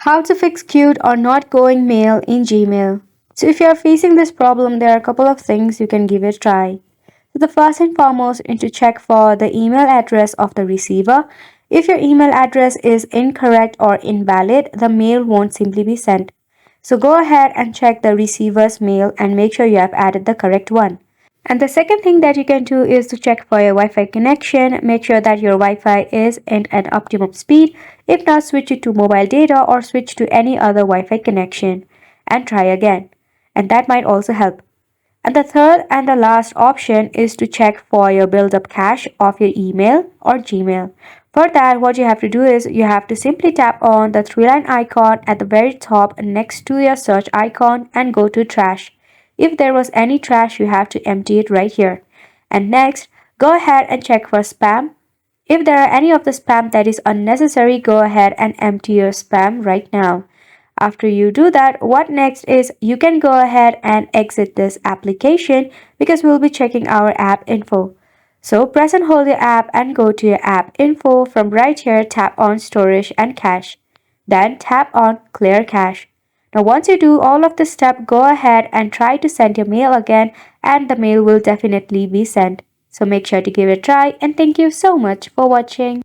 How to fix queued or not going mail in Gmail. So if you are facing this problem, there are a couple of things you can give it a try. So the first and foremost is to check for the email address of the receiver. If your email address is incorrect or invalid, the mail won't simply be sent. So go ahead and check the receiver's mail and make sure you have added the correct one. And the second thing that you can do is to check for your Wi-Fi connection. Make sure that your Wi-Fi is in an optimum speed. If not, switch it to mobile data or switch to any other Wi-Fi connection and try again. And that might also help. And the third and the last option is to check for your build-up cache of your email or Gmail. For that, what you have to do is you have to simply tap on the three-line icon at the very top next to your search icon and go to trash. If there was any trash, you have to empty it right here. And next, go ahead and check for spam. If there are any of the spam that is unnecessary, go ahead and empty your spam right now. After you do that, what next is you can go ahead and exit this application because we'll be checking our app info. So press and hold your app and go to your app info. From right here, tap on storage and cache. Then tap on clear cache. Now once you do all of this step, go ahead and try to send your mail again and the mail will definitely be sent. So make sure to give it a try and thank you so much for watching.